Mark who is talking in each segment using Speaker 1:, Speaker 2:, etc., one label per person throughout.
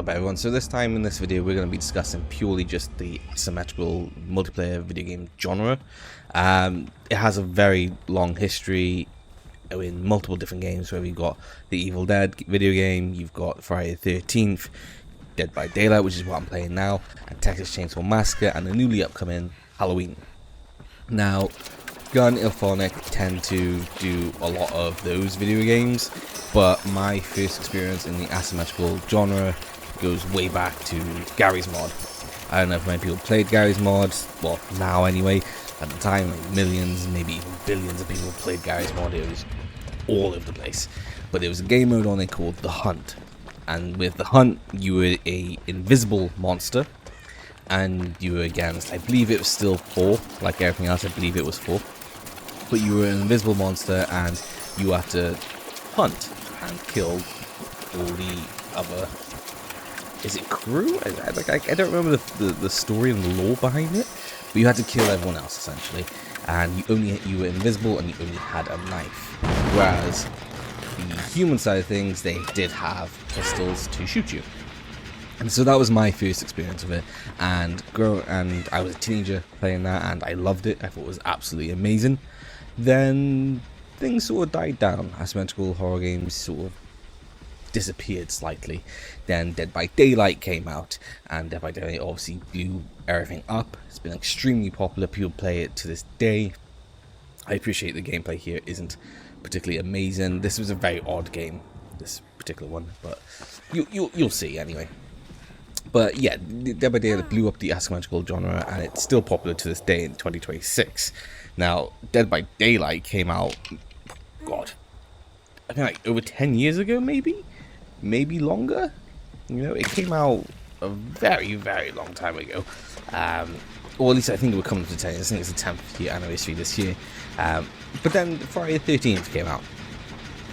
Speaker 1: Up everyone, so this time in this video we're going to be discussing purely just the asymmetrical multiplayer video game genre. It has a very long history in multiple different games, where we've got the Evil Dead video game, you've got Friday the 13th, Dead by Daylight, which is what I'm playing now, and Texas Chain Saw Massacre, and the newly upcoming Halloween. Now, Gun and Ilphonic tend to do a lot of those video games, but my first experience in the asymmetrical genre goes way back to Gary's Mod. I don't know if many people played Gary's Mod, well, now anyway. At the time, like millions, maybe even billions of people played Gary's Mod. It was all over the place. But there was a game mode on it called The Hunt. And with The Hunt, you were a invisible monster, and you were against, I believe it was still 4, like everything else, I believe it was 4. But you were an invisible monster, and you had to hunt and kill all the other... Is it crew? I don't remember the story and the lore behind it, but you had to kill everyone else essentially, and you were invisible and you only had a knife. Whereas the human side of things, they did have pistols to shoot you, and so that was my first experience of it. And I was a teenager playing that, and I loved it. I thought it was absolutely amazing. Then things sort of died down. Asymmetrical horror games sort of disappeared slightly. Then Dead by Daylight came out, and Dead by Daylight obviously blew everything up. It's been extremely popular. People play it to this day. I appreciate the gameplay here isn't particularly amazing. This was a very odd game, this particular one, but you'll see anyway. But yeah, Dead by Daylight blew up the asymmetrical genre, and it's still popular to this day in 2026. Now, Dead by Daylight came out, God, I think like over 10 years ago, maybe longer. You know, it came out a very, very long time ago. Or at least I think it would come to 10 years. I think it's the 10th year anniversary this year. But then Friday the 13th came out.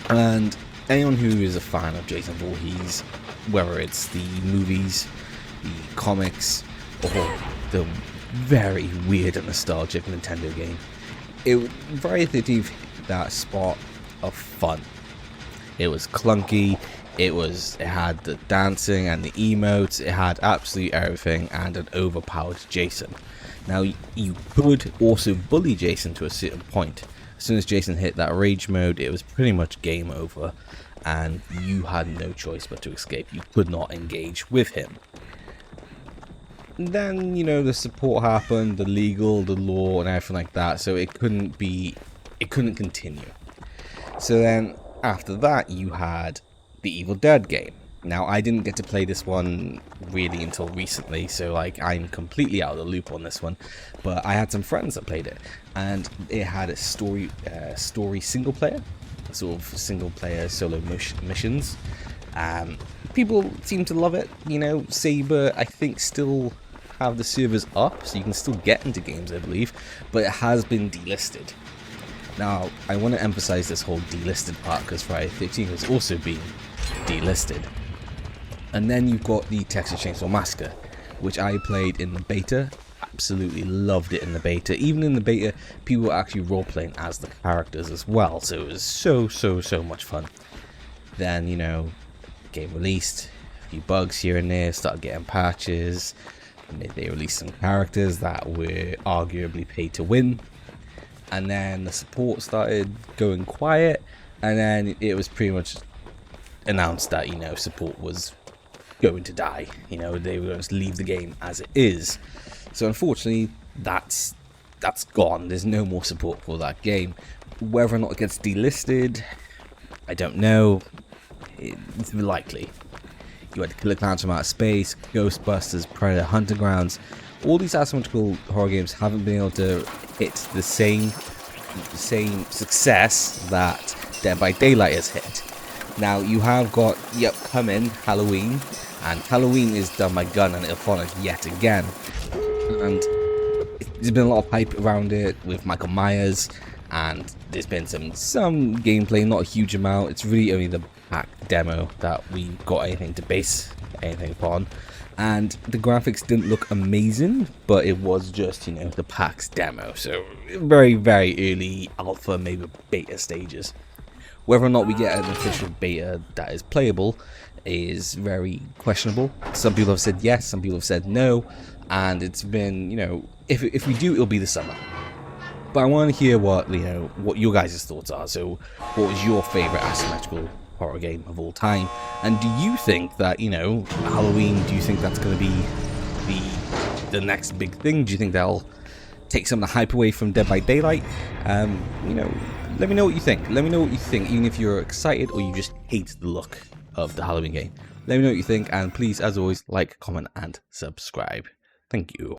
Speaker 1: And anyone who is a fan of Jason Voorhees, whether it's the movies, the comics, or the very weird and nostalgic Nintendo game, Friday the 13th hit that spot of fun. It was clunky, it had the dancing and the emotes, it had absolutely everything, and an overpowered Jason. Now, you could also bully Jason to a certain point. As soon as Jason hit that rage mode, it was pretty much game over, and you had no choice but to escape. You could not engage with him. Then, you know, the support happened, the legal, the law, and everything like that, so it couldn't continue. So then, after that, you had the Evil Dead game. Now, I didn't get to play this one really until recently, so like I'm completely out of the loop on this one. But I had some friends that played it, and it had a story single player, sort of single player solo missions. People seem to love it. You know, Saber, I think, still have the servers up, so you can still get into games, I believe, but it has been delisted. Now, I want to emphasize this whole delisted part, because Friday the 13th has also been delisted. And then you've got the Texas Chain Saw Massacre, which I played in the beta. Absolutely loved it in the beta. Even in the beta, people were actually role-playing as the characters as well, so it was so much fun. Then, you know, game released, a few bugs here and there, started getting patches, and they released some characters that were arguably paid to win. And then the support started going quiet, and then it was pretty much announced that, you know, support was going to die. You know, they were going to leave the game as it is. So unfortunately, that's gone. There's no more support for that game. Whether or not it gets delisted, I don't know. It's likely. You had Killer Clowns from Outer Space, Ghostbusters, Predator Hunting Grounds. All these asymmetrical horror games haven't been able to hit the same success that Dead by Daylight has hit. Now, you have got the upcoming Halloween, and Halloween is done by Gun and Ilphonic yet again. And there's been a lot of hype around it with Michael Myers, and there's been some gameplay, not a huge amount. It's really only the pack demo that we got anything to base anything upon. And the graphics didn't look amazing, but it was just, you know, the PAX demo, so very, very early alpha, maybe beta stages. Whether or not we get an official beta that is playable is very questionable. Some people have said yes, some people have said no, and it's been, you know, if we do, it'll be the summer. But I want to hear what, you know, what your guys' thoughts are. So what was your favorite asymmetrical horror game of all time? And do you think that, you know, Halloween, do you think that's going to be the next big thing? Do you think they'll take some of the hype away from Dead by Daylight? You know, let me know what you think. Let me know what you think, even if you're excited or you just hate the look of the Halloween game. Let me know what you think, and please, as always, like, comment, and subscribe. Thank you.